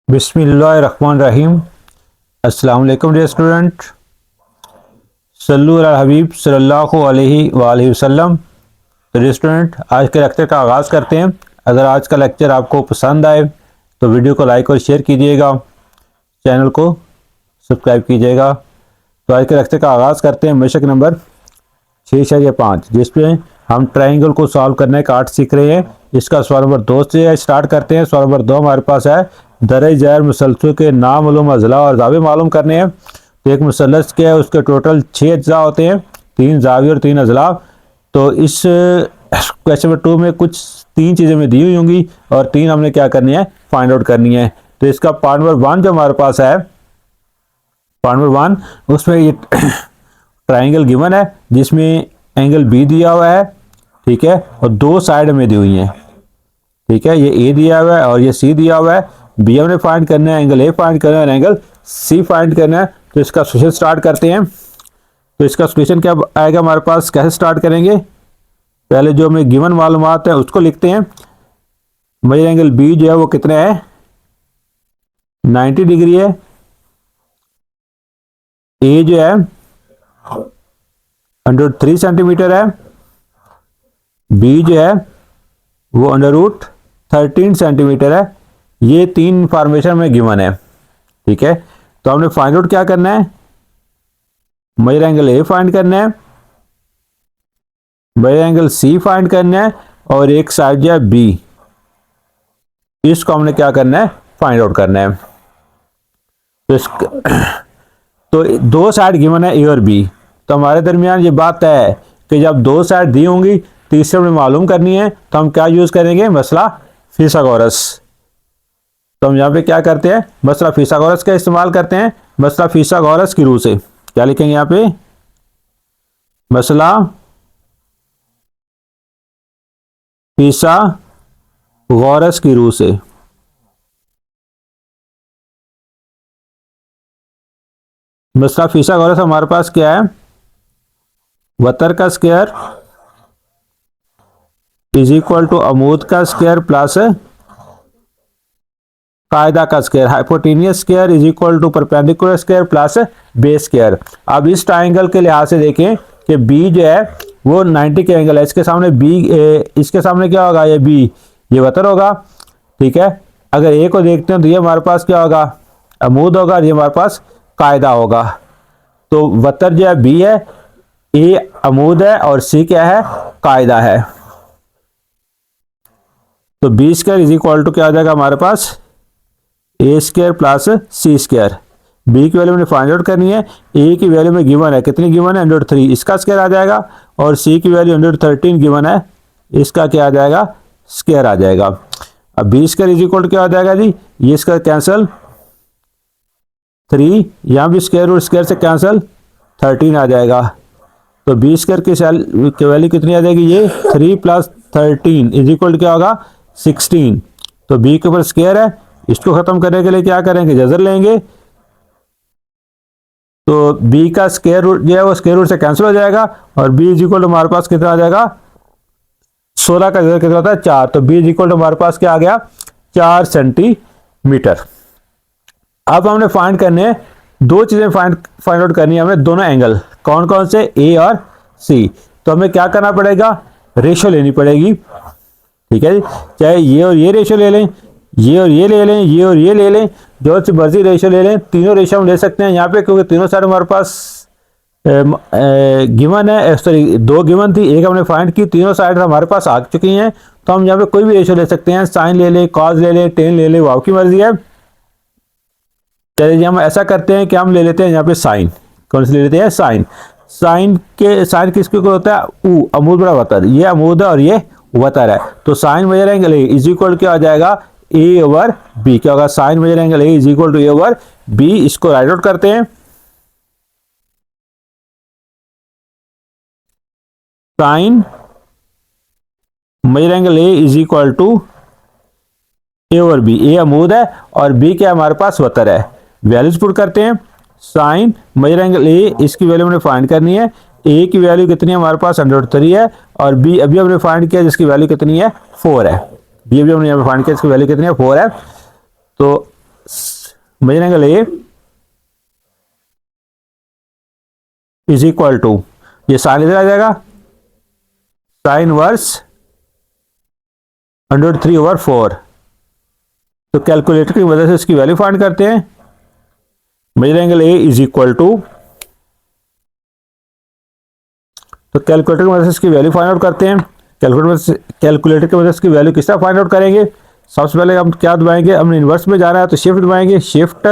बिस्मिल्लाहिर्रहमानिर्रहीम। अस्सलाम वालेकुम डियर स्टूडेंट। सल्लु अला हबीब सल्लल्लाहु अलैहि वसल्लम। तो डियर स्टूडेंट, आज के लेक्चर का आगाज़ करते हैं। अगर आज का लेक्चर आपको पसंद आए तो वीडियो को लाइक और शेयर कीजिएगा, चैनल को सब्सक्राइब कीजिएगा। तो आज के लेक्चर का आगाज़ करते हैं मशक नंबर 6.5, जिसमें हम ट्राइंगल को सॉल्व करने का आर्ट सीख रहे हैं। इसका सवाल नंबर 2 से स्टार्ट करते हैं। सवाल नंबर 2 हमारे पास है, दरज ज़ैर मुसलसल के नामालूम अज़ला और जावे मालूम करने हैं। तो एक मुसलस के उसके टोटल 6 अज़ला होते हैं, 3 जावे और 3 अज़ला। तो इस क्वेश्चन नंबर 2 में कुछ 3 चीज़ें में दी हुई होंगी और 3 हमने क्या करनी है, फाइंड आउट करनी है। तो इसका पार्ट नंबर 1 जो हमारे पास है, पार्ट नंबर 1, उसमें ये ट्राइंगल गिवन है जिसमें एंगल बी दिया हुआ है, ठीक है, और 2 साइड में दी हुई हैं, ठीक है। ये ए दिया हुआ है और ये सी दिया हुआ है। बी हमने फाइंड करना है, एंगल ए फाइंड करना है और एंगल सी फाइंड करना है। तो इसका सोल्यूशन स्टार्ट करते हैं। तो इसका सोल्यूशन क्या आएगा हमारे पास, कैसे स्टार्ट करेंगे? पहले जो हमें गिवन मालूमात है उसको लिखते हैं। मेजर एंगल बी जो है वो कितने है, 90 डिग्री है। ए जो है 103 सेंटीमीटर है। बी जो है वो √13 सेंटीमीटर है। ये 3 इंफॉर्मेशन में गिवन है, ठीक है। तो हमने फाइंड आउट क्या करना है, मेजर एंगल ए फाइंड करना है, मेजर एंगल सी फाइंड करना है और एक साइड जो है बी, इसको हमने क्या करना है, फाइंड आउट करना है। तो 2 साइड गिवन है ए और बी। तो हमारे दरमियान ये बात है कि जब 2 साइड दी होंगी, तीसरे में मालूम करनी है, तो हम क्या यूज करेंगे, मसला फिसागोरस। तो हम यहाँ पे क्या करते हैं, मसला फिसागोरस का इस्तेमाल करते हैं। मसला फिसागोरस की रूह से क्या लिखेंगे यहाँ पे, मसला फिसागोरस की रूह से। मसला फिसागोरस हमारे पास क्या है, वतर का स्क्वायर इज इक्वल टू अमूद का स्क्वायर प्लस कायदा का square, hypotenuse square is equal to perpendicular square plus base square. अब इस ट्राइंगल के लिहाज से देखें कि बी जो है वो 90 के एंगल है, इसके सामने बी, इसके सामने क्या होगा, ये बी, ये वतर होगा, ठीक है। अगर ए को देखते हैं तो ये हमारे पास क्या होगा, अमूद होगा, और ये हमारे पास कायदा होगा। तो वतर जो है बी है, ए अमूद है और सी क्या है, कायदा है। तो B square is equal to क्या आ जाएगा हमारे पास, A square plus C square. B की वैल्यू मैंने फाइंड आउट करनी है। ए की वैल्यू में गिवन है, कितनी गिवन है, 103, इसका स्क्वायर आ जाएगा। और सी की वैल्यू 113 गिवन है, इसका क्या आ जाएगा, स्क्वायर आ जाएगा। अब B square is equal to क्या आ जाएगा जी, ये स्क्वायर कैंसिल, 3, यहाँ भी स्क्वायर और स्क्वायर से कैंसिल, 13 आ जाएगा। तो बी स्क्वायर की वैल्यू कितनी आ जाएगी, ये 3 + 13 इज इक्वल टू क्या होगा, 16। तो बी के ऊपर स्क्वायर है, इसको खत्म करने के लिए क्या करेंगे, जजर लेंगे। तो बी का स्क्वायर रूट जो है वो स्क्वायर रूट से कैंसिल हो जाएगा और बी इज इक्वल टू हमारे पास कितना आ जाएगा, 16 का जजर कितना होता है, 4। तो बी इज इक्वल टू हमारे पास क्या आ गया, 4 सेंटीमीटर। अब हमने फाइंड करने 2 चीजें फाइंड आउट करनी है हमें, दोनों एंगल, कौन कौन से, ए और सी। तो हमें क्या करना पड़ेगा, रेशो लेनी पड़ेगी, ठीक है जी। चाहे ये और ये रेशो ले लें, ये और ये ले लें, ये और ये ले लें, जो सी मर्जी रेशो ले लें, तीनों रेशो हम ले सकते हैं यहाँ पे, क्योंकि तीनों साइड हमारे पास गिवन है, सॉरी 2 गिवन थी, एक हमने फाइंड की, तीनों साइड हमारे पास आ चुकी हैं। तो हम यहाँ पे कोई भी रेशो ले सकते हैं, साइन ले लें, कॉज ले लें, टेन ले लें, वो आपकी मर्जी है। चलिए हम ऐसा करते हैं कि हम ले लेते हैं यहाँ पे साइन, कौन से ले लेते हैं, साइन। साइन किसके होता है, ऊ, अमूद बड़ा वतर, ये अमूद है और ये वतर है। तो sine measure angle A is equal क्या आ जाएगा, ए ओवर बी, क्या होगा, sine measure angle A is equal to A over B. इसको राइट आउट करते हैं। Sine measure angle A is equal to A over B, A अमूद है और बी क्या हमारे पास वतर है। वैल्यूज पुट करते हैं। साइन मेजर एंगल ए, इसकी वैल्यू हमने फाइंड करनी है। ए की वैल्यू कितनी है हमारे पास, 103 है, और बी अभी हमने फाइंड किया जिसकी वैल्यू कितनी है, 4 है। बी अभी हमने यहाँ पे फाइंड किया, इसकी वैल्यू कितनी है, 4 है। तो major angle A is equal to, ये साइन इधर आ जाएगा, साइन इनवर्स √3/4। तो कैलकुलेटर की मदद से इसकी वैल्यू फाइंड करते हैं। Major angle A is equal to, तो कैलकुलेटर की मदद से इसकी वैल्यू फाइंड आउट करते हैं। कैलकुलेटर की मदद से इसकी वैल्यू किस तरह फाइंड आउट करेंगे? सबसे पहले हम क्या दबाएंगे, हमने इन्वर्स में जाना है तो शिफ्ट दबाएंगे, शिफ्ट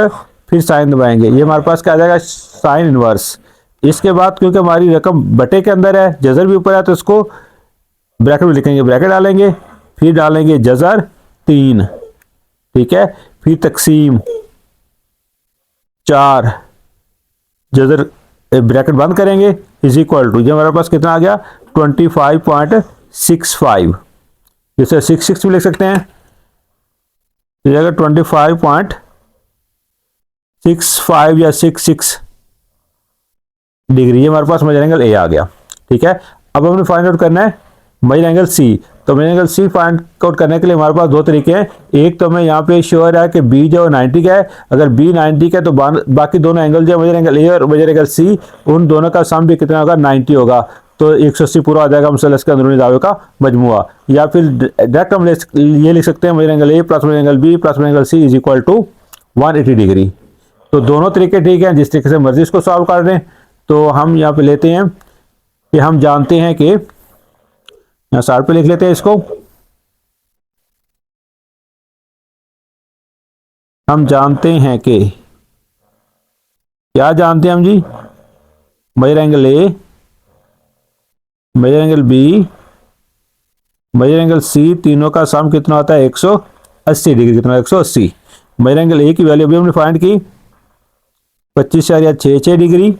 फिर साइन दबाएंगे, ये हमारे पास क्या आ जाएगा, साइन इन्वर्स। इसके बाद क्योंकि हमारी रकम बटे के अंदर है, जजर भी ऊपर है, तो इसको ब्रैकेट में लिखेंगे, ब्रैकेट डालेंगे, फिर डालेंगे जजर 3, ठीक है, फिर तकसीम 4, जजर ब्रैकेट बंद करेंगे, इज इक्वल टू, ये हमारे पास कितना आ गया 25.65, जिसे 66 भी लिख सकते हैं, तो अगर 25.65 या 66 डिग्री, ये हमारे पास मेजर एंगल ए आ गया। ठीक है, अब हमने फाइंड आउट करना है मेजर एंगल सी। तो major angle C find out करने के लिए हमारे पास दो तरीके हैं। एक तो हमें यहाँ पे श्योर है कि बी जो 90 का है, अगर बी 90 का है तो बाकी दोनों एंगल जो मेजर एंगल ए और मेजर एंगल सी, उन दोनों का सम भी कितना होगा, 90 होगा। तो 180 पूरा आ जाएगा मुसल्लस के अंदरूनी दावे का मजमुआ। या फिर डायरेक्ट हम ये लिख सकते हैं major angle A plus major angle B plus major angle C is equal to 180 degree. तो दोनों तरीके ठीक हैं, जिस तरीके से मर्जी इसको सॉल्व कर दें। तो हम यहाँ पे लेते हैं कि हम जानते हैं कि, यहाँ साइड पे लिख लेते हैं इसको, हम जानते हैं कि, क्या जानते हैं हम जी, measure angle A, measure angle B, measure angle C, तीनों का सम कितना होता है 180 डिग्री, कितना 180। मेजर एंगल ए की वैल्यू भी हमने फाइंड की 25.66 degree,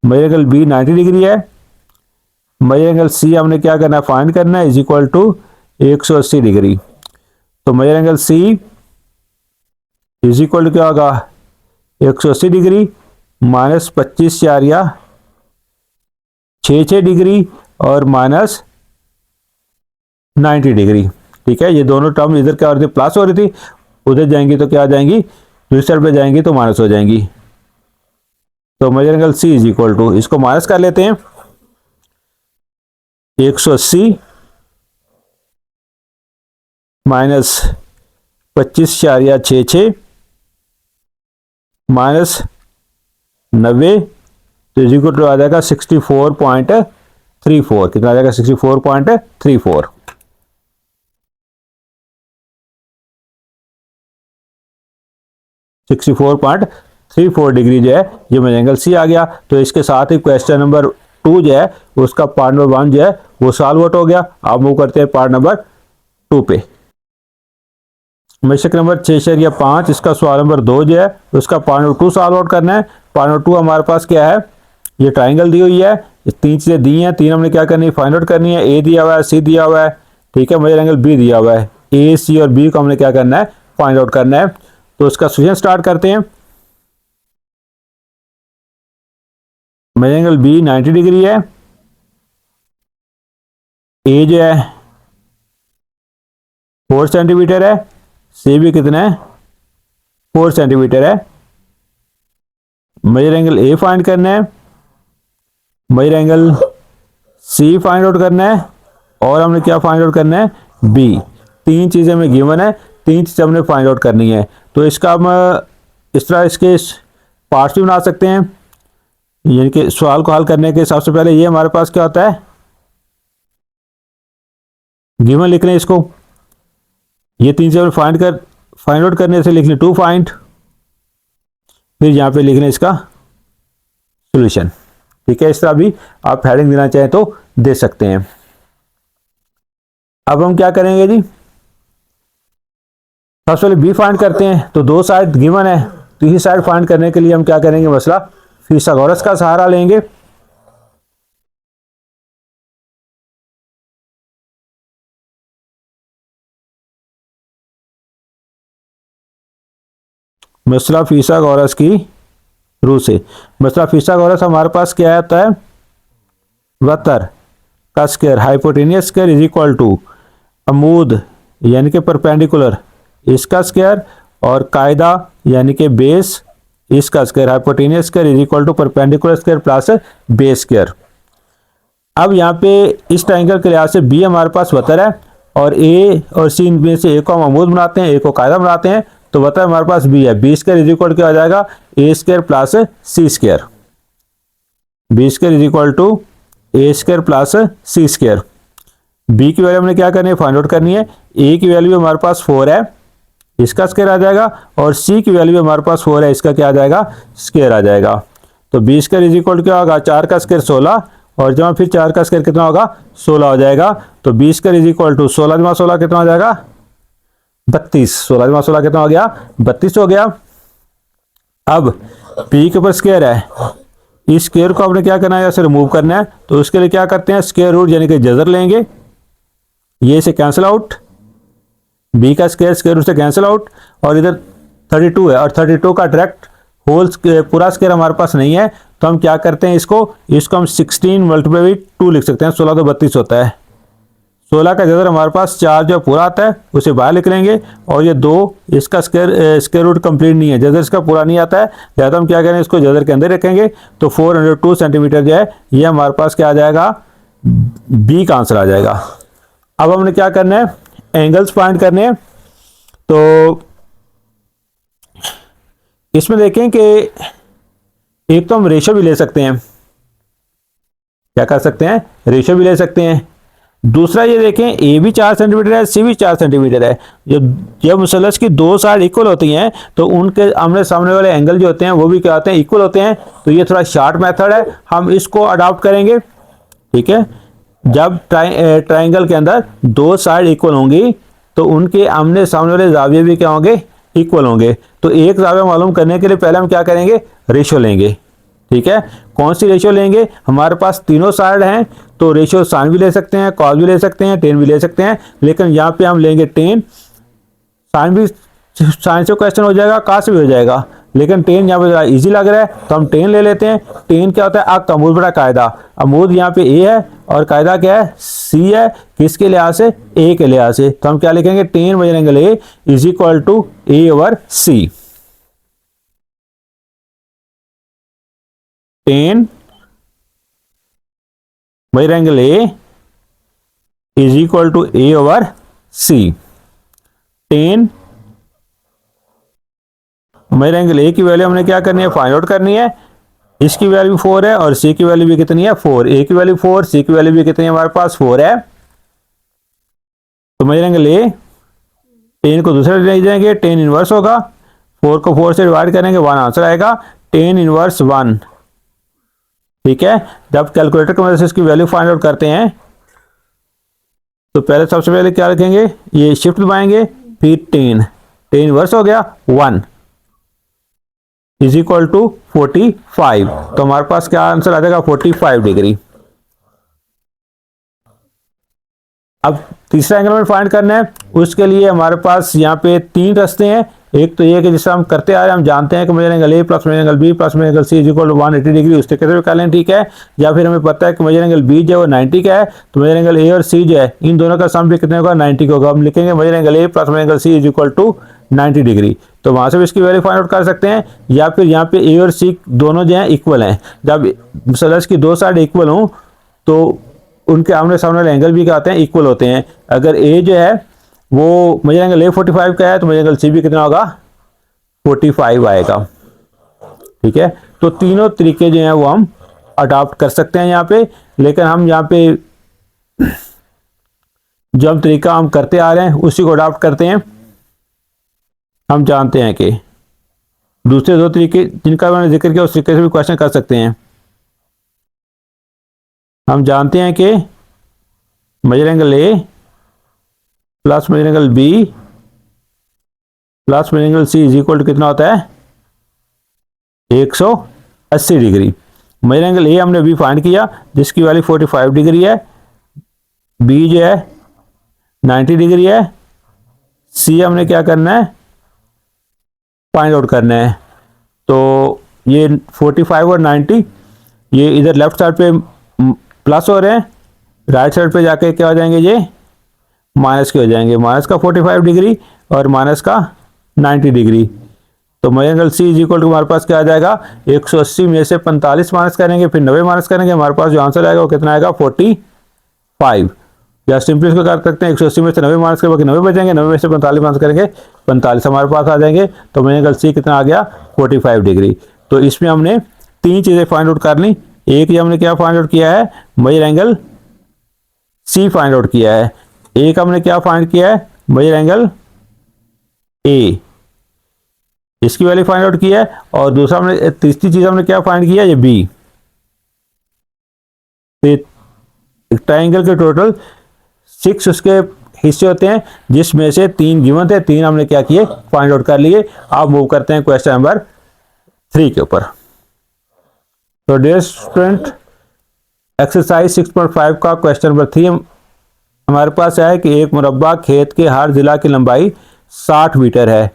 major angle B 90 degree है, मेजर एंगल सी हमने क्या करना है, फाइंड करना है, इज इक्वल टू 180 डिग्री। तो major angle C is equal to क्या होगा, 180 डिग्री माइनस 25.66 डिग्री और माइनस 90 डिग्री। ठीक है, ये दोनों टर्म इधर क्या हो रही थी, प्लस हो रही थी, उधर जाएंगी तो क्या आ जाएंगी, दूसरी साइड पे जाएंगी तो माइनस हो जाएंगी। तो major angle C is equal to, इसको माइनस कर लेते हैं, 180 माइनस 25.66 माइनस 90, तो इज इक्वल टू आ जाएगा 64.34, कितना आ जाएगा 64.34। डिग्री जो है ये मेजर एंगल सी आ गया। तो इसके साथ ही क्वेश्चन नंबर 2 जो है उसका पार्ट नंबर 1 जो है वो सॉल्व आउट हो गया। अब मूव करते हैं पार्ट नंबर 2 पे। मिश्रक नंबर 6/5, इसका सवाल नंबर 2 जो है उसका पार्ट नंबर 2 सॉल्व आउट करना है। पार्ट नंबर 2 हमारे पास क्या है, ये ट्राइंगल दी हुई है, ये 3 चीजें दी हैं, 3 हमने क्या करनी है, फाइंड आउट करनी है। ए दिया हुआ है, सी दिया हुआ है, ठीक है, मेजर एंगल बी दिया हुआ है, ए सी और बी को हमने क्या करना है, फाइंड आउट करना है। तो इसका सॉल्यूशन स्टार्ट करते हैं। मेजर एंगल बी 90 डिग्री है, ए जो है 4 सेंटीमीटर है, सी भी कितना है 4 सेंटीमीटर है। मेजर एंगल ए फाइंड करना है, major angle C find out करना है, और हमने क्या फाइंड आउट करना है, बी। 3 चीजें हमें गिवन है, 3 चीजें हमने फाइंड आउट करनी है। तो इसका हम इस तरह इसके पार्ट्स भी बना सकते हैं, यानी कि सवाल को हल करने के सबसे पहले ये हमारे पास क्या होता है, गिवन लिख रहे हैं इसको, ये 3 चीजें फाइंड आउट करने से लिख लें 2 फाइंड, फिर यहाँ पे लिख लें इसका सॉल्यूशन। ठीक है, इस तरह भी आप हेडिंग देना चाहें तो दे सकते हैं। अब हम क्या करेंगे जी, सबसे पहले बी फाइंड करते हैं। तो 2 साइड गिवन है, तीसरी साइड फाइंड करने के लिए हम क्या करेंगे, मसला फिथागोरस का सहारा लेंगे। मसला फिथागोरस की रूह से, मसला फिथागोरस हमारे पास क्या आता है, वतर का square hypotenuse square is equal to अमूद यानी कि परपेंडिकुलर इसका स्क्वायर और कायदा यानी कि बेस इसका square hypotenuse square is equal to perpendicular square plus base square. अब यहाँ पे इस ट्राइंगल के लिहाज से बी हमारे पास वतर है और ए और सी में से ए को हम अमूद बनाते हैं, ए को कायदा बनाते हैं, तो वतर हमारे पास बी है। बी स्क्वायर इज इक्वल क्या हो जाएगा, A square plus C square. B square is equal to A square plus C square. B की वैल्यू हमने क्या करनी है, फाइंड आउट करनी है। ए की वैल्यू हमारे पास 4 है, इसका स्क्वायर आ जाएगा, और सी की वैल्यू हमारे पास 4 है, इसका क्या आ जाएगा, स्क्वायर आ जाएगा। तो बी स्क्वायर इज इक्वल क्या होगा, 4 का स्क्वायर 16, और जमा फिर 4 का स्क्वायर कितना होगा, 16 हो जाएगा। तो B square is equal to 16 जमा 16 कितना हो जाएगा, 32। 16 जमा 16 कितना हो गया, 32 हो गया। अब पी के ऊपर स्क्वायर है, इस स्क्वायर को हमने क्या करना है, इसे रिमूव करना है। तो उसके लिए क्या करते हैं, स्क्वायर रूट यानी कि जजर लेंगे, ये से कैंसिल आउट, बी का स्क्वायर स्क्वायर रूट से कैंसिल आउट, और इधर 32 है, और 32 का डायरेक्ट होल पूरा स्क्वायर हमारे पास नहीं है, तो हम क्या करते हैं, इसको हम 16 मल्टीप्लाई बाई 2 लिख सकते हैं। 16 तो 32 होता है। 16 का जजर हमारे पास 4 जो पूरा आता है उसे बाहर लिख लेंगे, और ये 2 इसका स्क्वायर रूट कंप्लीट नहीं है, जजर इसका पूरा नहीं आता है, लिहाजा हम क्या करें, इसको जजर के अंदर रखेंगे। तो 402 सेंटीमीटर जो है ये हमारे पास क्या आ जाएगा, बी का आंसर आ जाएगा। अब हमने क्या करना है, एंगल्स फाइंड करने हैं। तो इसमें देखें कि एक तो हम रेशो भी ले सकते हैं, क्या कर सकते हैं, रेशो भी ले सकते हैं। दूसरा ये देखें, ए भी 4 सेंटीमीटर है, सी भी 4 सेंटीमीटर है। जब मुसल्लस की 2 साइड इक्वल होती हैं तो उनके आमने सामने वाले एंगल जो होते हैं वो भी क्या होते हैं, इक्वल होते हैं। तो ये थोड़ा शॉर्ट मेथड है, हम इसको अडॉप्ट करेंगे। ठीक है, जब ट्राइंगल के अंदर 2 साइड इक्वल होंगी तो उनके आमने सामने वाले जाविये भी क्या होंगे, इक्वल होंगे। तो एक जाविया मालूम करने के लिए पहले हम क्या करेंगे, रेशो लेंगे। ठीक है, कौन सी रेशो लेंगे, हमारे पास तीनों साइड हैं, तो रेशो साइन भी ले सकते हैं, कॉस भी ले सकते हैं, टेन भी ले सकते हैं, लेकिन यहाँ पे हम लेंगे टेन। साइन भी, साइन से क्वेश्चन हो जाएगा, कॉस भी हो जाएगा, लेकिन टेन यहाँ पे ज़रा ईजी लग रहा है तो हम टेन ले लेते हैं। टेन क्या होता है, अक अमूद बड़ा कायदा, अमूद यहाँ पे ए है और कायदा क्या है, सी है। किसके लिहाज से, ए के लिहाज से, तो हम क्या लिखेंगे, tan major angle A is equal to A over C. Tan major angle A is equal to A over C. Tan major angle A की वैल्यू हमने क्या करनी है, फाइंड आउट करनी है। इसकी वैल्यू 4 है और सी की वैल्यू भी कितनी है, 4। ए की वैल्यू 4, सी की वैल्यू भी कितनी है, हमारे पास 4 है। तो मेजर एंगल ए, टेन को दूसरे ले जाएंगे, टेन इनवर्स होगा, 4 को 4 से डिवाइड करेंगे, 1 आंसर आएगा, टेन इनवर्स 1। ठीक है, जब कैलकुलेटर की मदद से इसकी वैल्यू फाइंड आउट करते हैं तो पहले सबसे पहले क्या रखेंगे, ये शिफ्ट दबाएंगे, फिर टेन इनवर्स हो गया 1 इज इक्वल टू 45। तो हमारे पास क्या आंसर आ जाएगा, 45 डिग्री। अब तीसरा एंगल में फाइंड करना है, उसके लिए हमारे पास यहाँ पे 3 रास्ते हैं। एक तो ये कि जिससे हम करते आ रहे हैं, हम जानते हैं कि major angle A plus major angle B plus major angle C is equal to 180 degree, उससे कैसे भी कर लें, ठीक है। या फिर हमें पता है कि मेजर एंगल बी जो है वो 90 का है, तो मेजर एंगल ए और सी जो है इन दोनों का सम भी कितने होगा, 90 का होगा। हम लिखेंगे major angle A plus major angle C is equal to 90 degree. तो वहां से भी इसकी वैल्यू फाइंड आउट कर सकते हैं, या फिर यहाँ पे ए और सी दोनों जो है इक्वल हैं। जब मुसल्लस की 2 साइड इक्वल हों तो उनके आमने सामने वाले एंगल भी क्या होते हैं, इक्वल होते हैं। अगर ए जो है वो मेजर एंगल ए 45 का है तो मेजर एंगल सी भी कितना होगा, 45 आएगा। ठीक है, तो तीनों तरीके जो हैं वो हम अडॉप्ट कर सकते हैं यहाँ पे, लेकिन हम यहाँ पे जो हम तरीका हम करते आ रहे हैं उसी को अडॉप्ट करते हैं। हम जानते हैं कि दूसरे 2 तरीके जिनका मैंने जिक्र किया उस तरीके से भी क्वेश्चन कर सकते हैं। हम जानते हैं कि major angle A plus major angle B plus major angle C is equal to कितना होता है, 180 डिग्री। मेजर एंगल ए हमने अभी फाइंड किया जिसकी वैल्यू 45 डिग्री है, बी जो है 90 डिग्री है, सी हमने क्या करना है, फाइंड आउट करना है। तो ये 45 और 90 ये इधर लेफ्ट साइड पे प्लस हो रहे हैं, राइट साइड पे जाके क्या हो जाएंगे, ये माइनस के हो जाएंगे। माइनस का 45 डिग्री और माइनस का 90 डिग्री। तो मई angle C is equal to हमारे पास क्या आ जाएगा, 180 में से 45 माइनस करेंगे, फिर 90 माइनस करेंगे, हमारे पास जो आंसर आएगा वो कितना आएगा, 45। या सिंपली इसको कर सकते हैं, 180 में से 90 माइनस करेंगे 90 बचेंगे, 90 में से 45 माइनस करेंगे 45 हमारे पास आ जाएंगे। तो मई एंगल सी कितना आ गया, 45 डिग्री। तो इसमें हमने तीन चीज़ें फाइंड आउट कर ली। एक ये हमने क्या फाइंड आउट किया है, major angle C find out किया है। एक हमने क्या फाइंड किया है, मेजर एंगल ए, इसकी वैल्यू फाइंड आउट किया है। और दूसरा हमने, तीसरी चीज हमने क्या फाइंड किया, ये बी। ट्राइंगल के टोटल 6 उसके हिस्से होते हैं, जिसमें से 3 गिवन थे, 3 हमने क्या किए, फाइंड आउट कर लिए। अब मूव करते हैं क्वेश्चन नंबर 3 के ऊपर। तो डियर स्टूडेंट, एक्सरसाइज 6.5 का क्वेश्चन नंबर 3 हमारे पास है कि एक मुरब्बा खेत के हर जिला की लंबाई 60 मीटर है।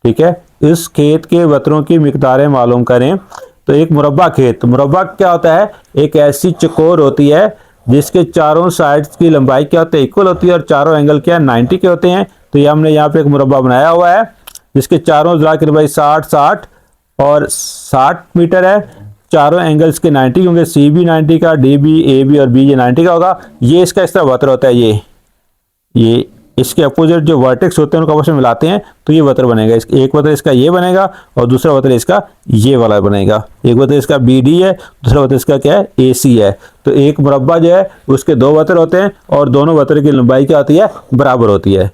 ठीक है, इस खेत के वतरों की मिकदारें मालूम करें। तो एक मुरब्बा खेत, मुरब्बा क्या होता है, एक ऐसी चकोर होती है जिसके चारों साइड्स की लंबाई क्या होती है, इक्वल होती है, और चारों एंगल क्या 90 के होते हैं। तो ये हमने यहाँ पे एक मुरब्बा बनाया हुआ है जिसके चारों जिला की लंबाई 60 और 60 मीटर है। चारों एंगल्स के 90 होंगे, सी भी 90 का, डी भी, ए भी और बी ये 90 का होगा। ये इसका इस तरह वतर होता है, ये इसके अपोजिट जो वर्टेक्स होते हैं उनको आपस में मिलाते हैं तो ये वतर बनेगा। एक वतर इसका ये बनेगा और दूसरा वतर इसका ये वाला बनेगा। एक वतर इसका बी डी है, दूसरा वतर इसका क्या है, ए सी है। तो एक मुरब्बा जो है उसके 2 वतर होते हैं और दोनों वतर की लंबाई क्या होती है, बराबर होती है।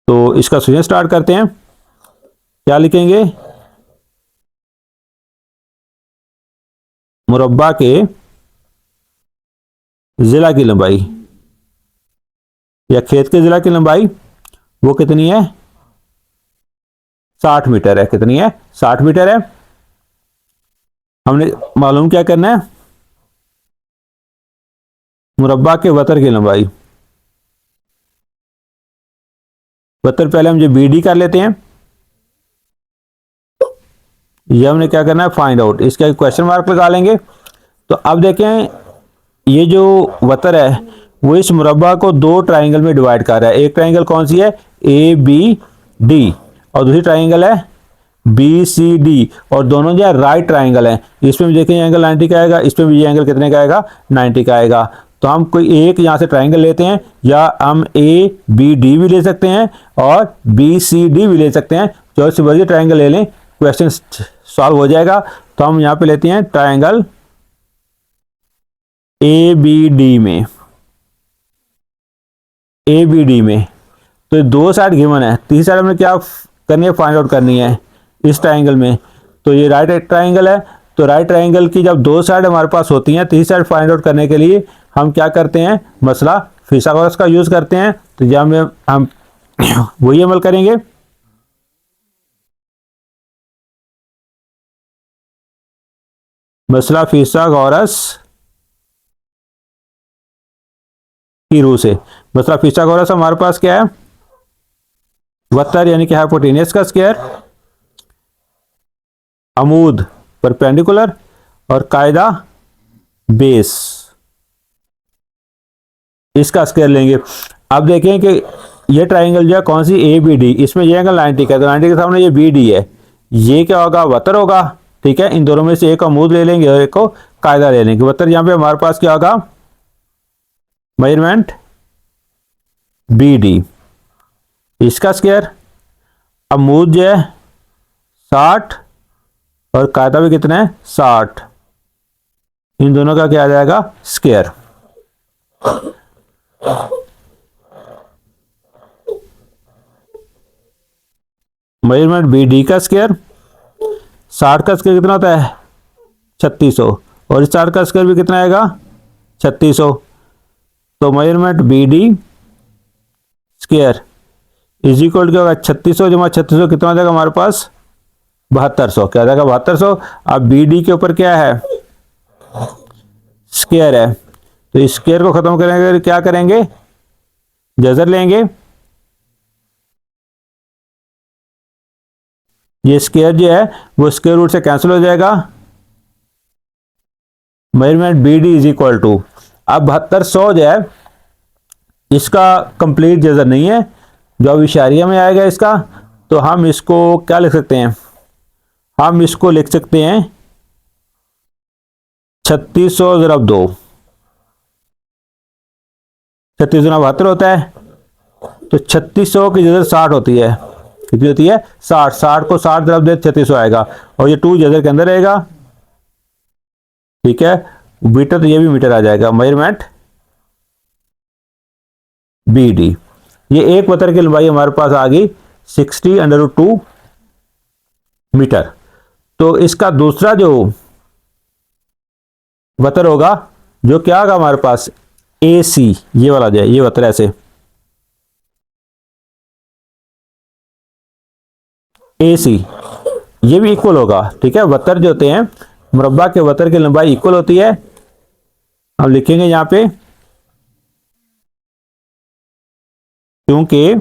तो इसका सॉल्यूशन स्टार्ट करते हैं। क्या लिखेंगे, मुरब्बा के जिला की लंबाई या खेत के जिला की लंबाई वो कितनी है, 60 मीटर है। कितनी है, 60 मीटर है। हमने मालूम क्या करना है, मुरब्बा के वतर की लंबाई। वतर पहले हम जो बी डी कर लेते हैं, ये हमने क्या करना है, फाइंड आउट। इसका क्वेश्चन मार्क लगा लेंगे। तो अब देखें, ये जो वतर है वो इस मुरब्बा को 2 ट्राइंगल में डिवाइड कर रहा है। एक ट्राइंगल कौन सी है, ए बी डी, और दूसरी ट्राइंगल है बी सी डी, और दोनों जो है राइट ट्राइंगल है। इसमें भी देखें एंगल 90 का आएगा, इसमें भी ये एंगल कितने का आएगा, 90 का आएगा। तो हम कोई एक यहाँ से ट्राइंगल लेते हैं, या हम ए बी डी भी ले सकते हैं और बी सी डी भी ले सकते हैं। जो सी मर्जी ट्राइंगल ले लें, क्वेश्चन सॉल्व हो जाएगा। तो हम यहाँ पे लेते हैं ट्राइंगल ए बी डी में, ए बी डी में। तो 2 साइड गिवन है, तीसरी साइड में क्या करनी है, फाइंड आउट करनी है इस ट्राइंगल में। तो ये राइट ट्राइंगल है, तो राइट ट्राइंगल की जब 2 साइड हमारे पास होती हैं, तीसरी साइड फाइंड आउट करने के लिए हम क्या करते हैं, मसला फिथागोरस का यूज करते हैं। तो जहाँ में हम वही अमल करेंगे। मसला फिथागोरस की रूह से। मसला फिथागोरस हमारे पास क्या है, वतर यानी कि हाइपोटेनियस का स्क्वायर, अमूद परपेंडिकुलर, और कायदा बेस, इसका स्क्वायर लेंगे। अब देखें कि ये ट्राइंगल जो है कौन सी, ए बी डी, इसमें ये एंगल 90 का है, तो 90 के सामने ये बी डी है, ये क्या होगा, वतर होगा। ठीक है, इन दोनों में से एक अमूद ले लेंगे और एक को कायदा ले लेंगे। वतर यहाँ पे हमारे पास क्या होगा, मेजरमेंट बी डी, इसका स्क्वायर, अमूद जो है 60 और कायदा भी कितना है, 60, इन दोनों का क्या आ जाएगा, स्क्वायर। मेजरमेंट बी डी का स्क्वायर, 60 का स्क्वायर कितना होता है, 3600, और इस 60 का स्क्वायर भी कितना आएगा, 3600। तो measurement B D square is equal क्या होगा, 3600 जमा 3600 कितना आ जाएगा हमारे पास, 7200। क्या आ जाएगा, 7200। अब बी डी के ऊपर क्या है, स्क्वायर है, तो इस स्क्वायर को खत्म करेंगे, क्या करेंगे, जजर लेंगे। ये स्क्वायर जो है वो स्क्वायर रूट से कैंसिल हो जाएगा। Measurement B D is equal to, अब 7200 जो है इसका कंप्लीट जजर नहीं है, जो अब इशारिया में आएगा इसका, तो हम इसको क्या लिख सकते हैं, हम इसको लिख सकते हैं 3600 ज़रब 2, 36 गुना 72 होता है, तो 3600 की जगह 60 होती है, कितनी होती है 60, 60 को 60 ज़रब दे 3600 आएगा, और ये 2 जगह के अंदर रहेगा, ठीक है। मीटर तो ये भी मीटर आ जाएगा, मेजरमेंट बी डी। ये एक वतर की लंबाई हमारे पास आ गई 60√2 मीटर। तो इसका दूसरा जो वतर होगा, जो क्या होगा हमारे पास ए सी, ये वाला जो है ये वतर ऐसे ए सी, ये भी इक्वल होगा, ठीक है। वतर जो होते हैं मुरब्बा के वतर की लंबाई इक्वल होती है, हम लिखेंगे यहां पे, क्योंकि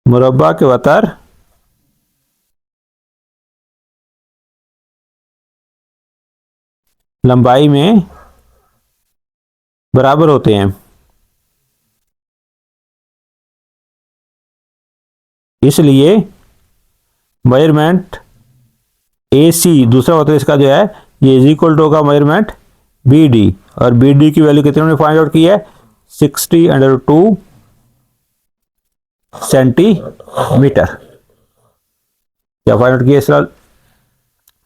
मुरब्बा के वतर लंबाई में बराबर होते हैं, इसलिए मेजरमेंट ए सी दूसरा वतर इसका जो है ये इज इक्वल टू होगा मेजरमेंट बी डी, और बी डी की वैल्यू कितने हमने फाइंड आउट की है 60√2 सेंटीमीटर। क्या फाइंड आउट किया इस तरह,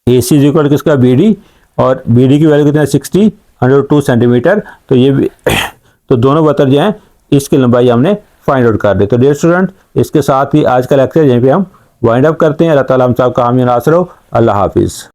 ए सी इज इक्वल किसका बी डी, और बी डी की वैल्यू कितना है 60√2 सेंटीमीटर। तो ये भी तो दोनों वतर जो हैं इसकी लंबाई हमने फाइंड आउट कर दी। तो डियर स्टूडेंट, इसके साथ ही आज का लेक्चर यहीं पे हम वाइंड अप करते हैं। अल्लाह ताला हम सब का हामी नासर हो। अल्लाह हाफिज़।